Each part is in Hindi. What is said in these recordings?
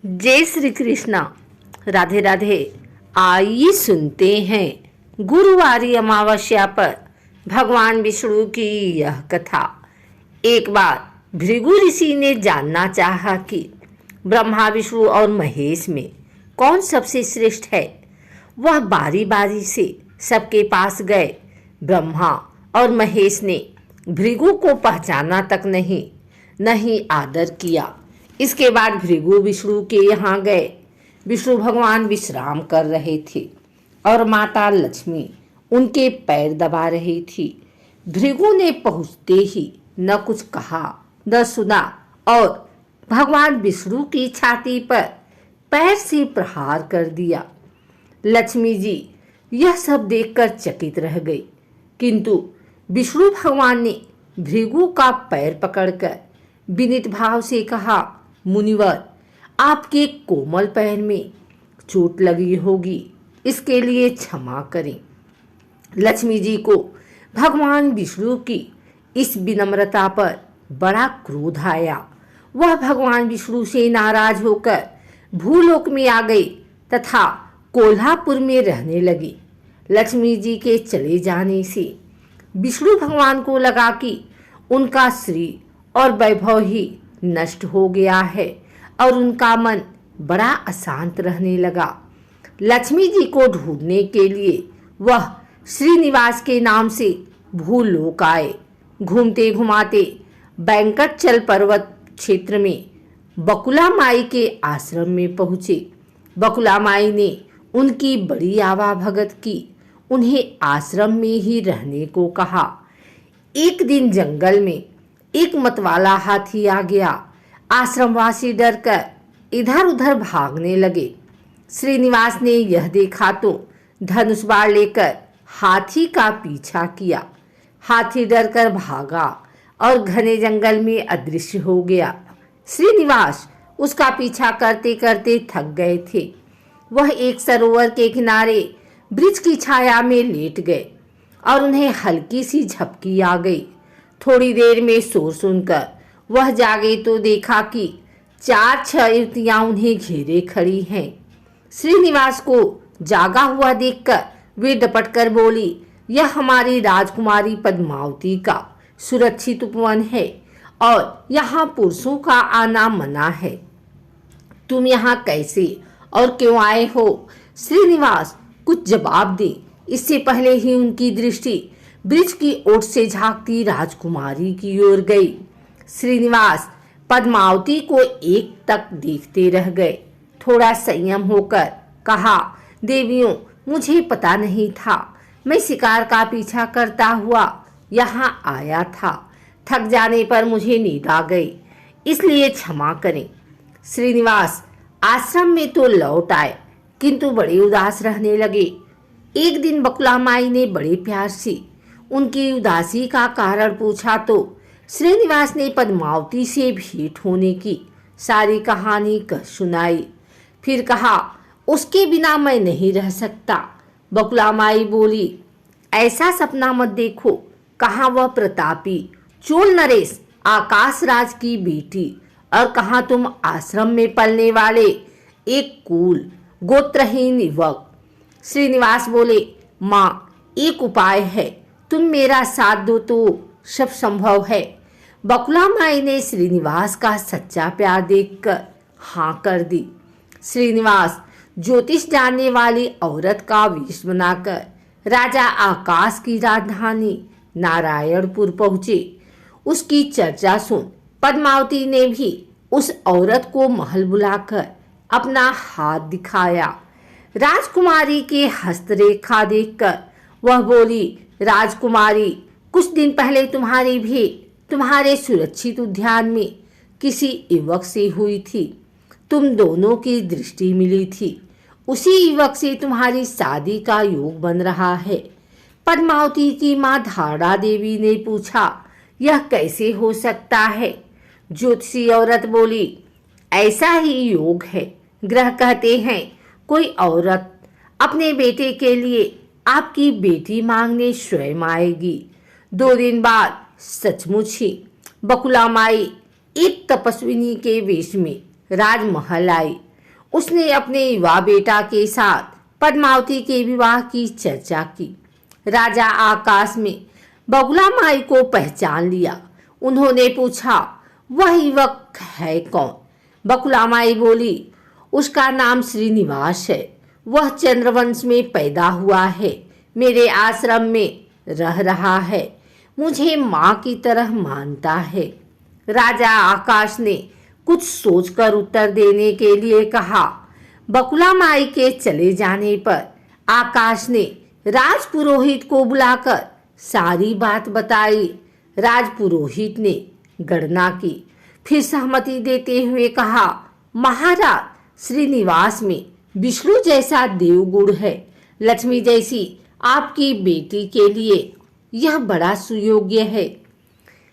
जय श्री कृष्णा। राधे राधे। आइए सुनते हैं गुरुवारी अमावस्या पर भगवान विष्णु की यह कथा। एक बार भृगु ऋषि ने जानना चाहा कि ब्रह्मा, विष्णु और महेश में कौन सबसे श्रेष्ठ है। वह बारी बारी से सबके पास गए। ब्रह्मा और महेश ने भृगु को पहचाना तक नहीं आदर किया। इसके बाद भृगु विष्णु के यहाँ गए। विष्णु भगवान विश्राम कर रहे थे और माता लक्ष्मी उनके पैर दबा रही थी। भृगु ने पहुँचते ही न कुछ कहा न सुना और भगवान विष्णु की छाती पर पैर से प्रहार कर दिया। लक्ष्मी जी यह सब देखकर चकित रह गई, किंतु विष्णु भगवान ने भृगु का पैर पकड़कर विनीत भाव से कहा, मुनिवर, आपके कोमल पैर में चोट लगी होगी, इसके लिए क्षमा करें। लक्ष्मी जी को भगवान विष्णु की इस विनम्रता पर बड़ा क्रोध आया। वह भगवान विष्णु से नाराज होकर भूलोक में आ गई तथा कोल्हापुर में रहने लगी। लक्ष्मी जी के चले जाने से विष्णु भगवान को लगा कि उनका श्री और वैभव ही नष्ट हो गया है और उनका मन बड़ा अशांत रहने लगा। लक्ष्मी जी को ढूंढने के लिए वह श्रीनिवास के नाम से भूलोक आए। घूमते घुमाते बैंकटचल पर्वत क्षेत्र में बकुला माई के आश्रम में पहुँचे। बकुला माई ने उनकी बड़ी आवाभगत की, उन्हें आश्रम में ही रहने को कहा। एक दिन जंगल में एक मतवाला हाथी आ गया। आश्रमवासी डरकर इधर उधर भागने लगे। श्रीनिवास ने यह देखा तो धनुष बाण लेकर हाथी का पीछा किया। हाथी डरकर भागा और घने जंगल में अदृश्य हो गया। श्रीनिवास उसका पीछा करते करते थक गए थे। वह एक सरोवर के किनारे वृक्ष की छाया में लेट गए और उन्हें हल्की सी झपकी आ गई। थोड़ी देर में शोर सुनकर वह जागे तो देखा कि 4-6 युवतियां उन्हें घेरे खड़ी हैं। श्रीनिवास को जागा हुआ देखकर वे डपट कर बोली, यह हमारी राजकुमारी पद्मावती का सुरक्षित उपवन है और यहाँ पुरुषों का आना मना है। तुम यहाँ कैसे और क्यों आए हो? श्रीनिवास कुछ जवाब दे, इससे पहले ही उनकी दृष्टि वृक्ष की ओट से झांकती राजकुमारी की ओर गई। श्रीनिवास पद्मावती को एक तक देखते रह गए। थोड़ा संयम होकर कहा, देवियों, मुझे पता नहीं था। मैं शिकार का पीछा करता हुआ यहाँ आया था। थक जाने पर मुझे नींद आ गई, इसलिए क्षमा करें। श्रीनिवास आश्रम में तो लौट आए, किंतु बड़े उदास रहने लगे। एक दिन बकुला माई ने बड़े प्यार से उनकी उदासी का कारण पूछा तो श्रीनिवास ने पद्मावती से भेंट होने की सारी कहानी कह सुनाई। फिर कहा, उसके बिना मैं नहीं रह सकता। बकुला माई बोली, ऐसा सपना मत देखो। कहाँ वह प्रतापी चोल नरेश आकाश राज की बेटी और कहाँ तुम आश्रम में पलने वाले एक कुल गोत्रहीन युवक। श्रीनिवास बोले, माँ, एक उपाय है, तुम मेरा साथ दो तो सब संभव है। बकुला माई ने श्रीनिवास का सच्चा प्यार देखकर हाँ कर दी। श्रीनिवास ज्योतिष जानने वाली औरत का वेश बनाकर राजा आकाश की राजधानी नारायणपुर पहुँचे। उसकी चर्चा सुन पद्मावती ने भी उस औरत को महल बुलाकर अपना हाथ दिखाया। राजकुमारी के हस्तरेखा देखकर वह बोली, राजकुमारी, कुछ दिन पहले तुम्हारी भेंट तुम्हारे सुरक्षित उद्यान में किसी युवक से हुई थी। तुम दोनों की दृष्टि मिली थी। उसी युवक से तुम्हारी शादी का योग बन रहा है। पद्मावती की माँ धारा देवी ने पूछा, यह कैसे हो सकता है? ज्योतिषी औरत बोली, ऐसा ही योग है। ग्रह कहते हैं कोई औरत अपने बेटे के लिए आपकी बेटी मांगने स्वयं आएगी। 2 दिन बाद सचमुच ही बकुला माई एक तपस्विनी के वेश में राजमहल आई। उसने अपने युवा बेटा के साथ पद्मावती के विवाह की चर्चा की। राजा आकाश में बगुला माई को पहचान लिया। उन्होंने पूछा, वह युवक है कौन? बगुला माई बोली, उसका नाम श्रीनिवास है। वह चंद्रवंश में पैदा हुआ है, मेरे आश्रम में रह रहा है, मुझे माँ की तरह मानता है। राजा आकाश ने कुछ सोचकर उत्तर देने के लिए कहा। बकुला माई के चले जाने पर आकाश ने राजपुरोहित को बुलाकर सारी बात बताई। राजपुरोहित ने गणना की, फिर सहमति देते हुए कहा, महाराज, श्रीनिवास में विष्णु जैसा देवगुण है। लक्ष्मी जैसी आपकी बेटी के लिए यह बड़ा सुयोग्य है।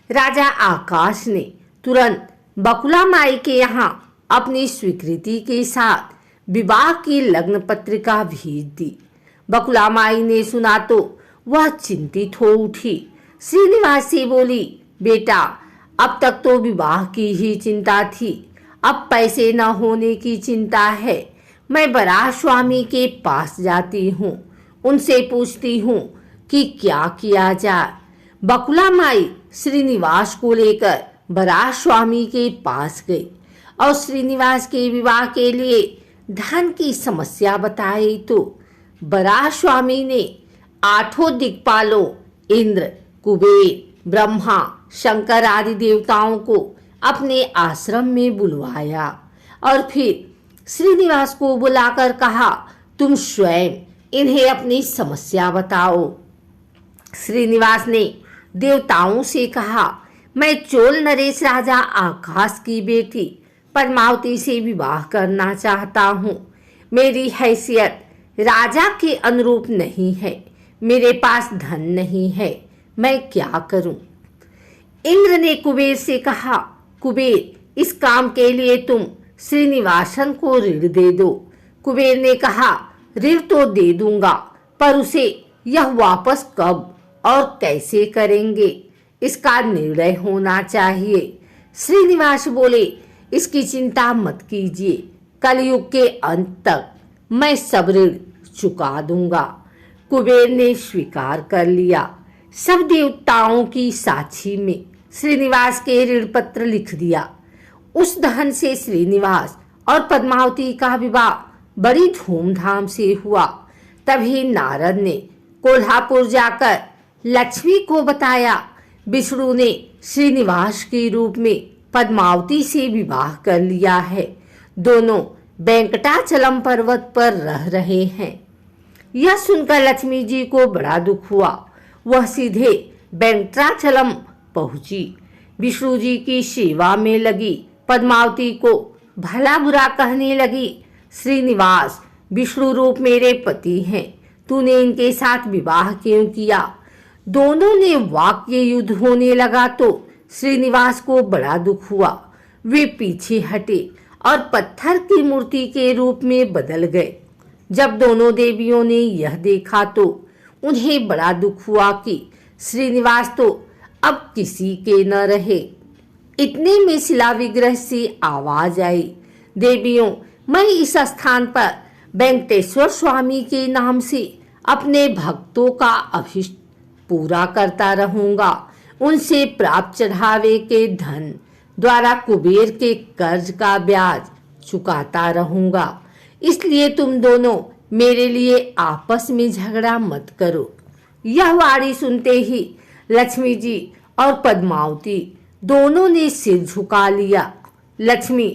राजा आकाश ने तुरंत बकुला माई के यहाँ अपनी स्वीकृति के साथ विवाह की लग्न पत्रिका भेज दी। बकुला माई ने सुना तो वह चिंतित हो उठी। श्रीनिवास से बोली, बेटा, अब तक तो विवाह की ही चिंता थी, अब पैसे न होने की चिंता है। मैं बराह स्वामी के पास जाती हूँ, उनसे पूछती हूँ कि क्या किया जाए। बकुला माई श्रीनिवास को लेकर बराह स्वामी के पास गई और श्रीनिवास के विवाह के लिए धन की समस्या बताई तो बराह स्वामी ने 8 दिक्पालों इंद्र, कुबेर, ब्रह्मा, शंकर आदि देवताओं को अपने आश्रम में बुलवाया और फिर श्रीनिवास को बुलाकर कहा, तुम स्वयं इन्हें अपनी समस्या बताओ। श्रीनिवास ने देवताओं से कहा, मैं चोल नरेश राजा आकाश की बेटी पद्मावती से विवाह करना चाहता हूँ। मेरी हैसियत राजा के अनुरूप नहीं है, मेरे पास धन नहीं है, मैं क्या करूं? इंद्र ने कुबेर से कहा, कुबेर, इस काम के लिए तुम श्रीनिवासन को ऋण दे दो। कुबेर ने कहा, ऋण तो दे दूंगा, पर उसे यह वापस कब और कैसे करेंगे, इसका निर्णय होना चाहिए। श्रीनिवास बोले, इसकी चिंता मत कीजिए, कलयुग के अंत तक मैं सब ऋण चुका दूंगा। कुबेर ने स्वीकार कर लिया। सब देवताओं की साक्षी में श्रीनिवास के ऋण पत्र लिख दिया। उस धन से श्रीनिवास और पद्मावती का विवाह बड़ी धूमधाम से हुआ। तभी नारद ने कोल्हापुर जाकर लक्ष्मी को बताया, विष्णु ने श्रीनिवास के रूप में पद्मावती से विवाह कर लिया है। दोनों वेंकटाचलम पर्वत पर रह रहे हैं। यह सुनकर लक्ष्मी जी को बड़ा दुख हुआ। वह सीधे वेंकटाचलम पहुंची, विष्णु जी की सेवा में लगी, पद्मावती को भला बुरा कहने लगी। श्रीनिवास, विष्णु रूप मेरे पति हैं, तूने इनके साथ विवाह क्यों किया? दोनों ने वाक्य युद्ध होने लगा तो श्रीनिवास को बड़ा दुख हुआ। वे पीछे हटे और पत्थर की मूर्ति के रूप में बदल गए। जब दोनों देवियों ने यह देखा तो उन्हें बड़ा दुख हुआ कि श्रीनिवास तो अब किसी के न रहे। इतने में शिला विग्रह से आवाज आई, देवियों, मैं इस स्थान पर वेंकटेश्वर स्वामी के नाम से अपने भक्तों का अभिष्ट पूरा करता रहूंगा। उनसे प्राप्त चढ़ावे के धन द्वारा कुबेर के कर्ज का ब्याज चुकाता रहूंगा। इसलिए तुम दोनों मेरे लिए आपस में झगड़ा मत करो। यह वाणी सुनते ही लक्ष्मी जी और पद्मावती दोनों ने सिर झुका लिया। लक्ष्मी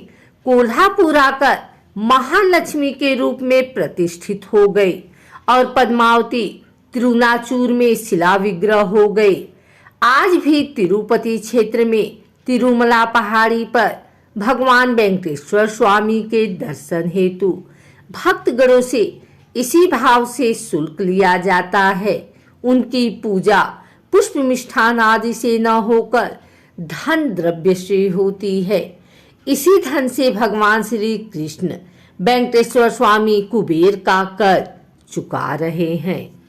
कोल्हापुर आकर महालक्ष्मी के रूप में प्रतिष्ठित हो गई और पद्मावती तिरुनाचूर में शिला विग्रह हो गई। आज भी तिरुपति क्षेत्र में तिरुमला पहाड़ी पर भगवान वेंकटेश्वर स्वामी के दर्शन हेतु भक्तगणों से इसी भाव से शुल्क लिया जाता है। उनकी पूजा पुष्प मिष्ठान आदि से न होकर धन द्रव्य से होती है। इसी धन से भगवान श्री कृष्ण वेंकटेश्वर स्वामी कुबेर का कर चुका रहे हैं।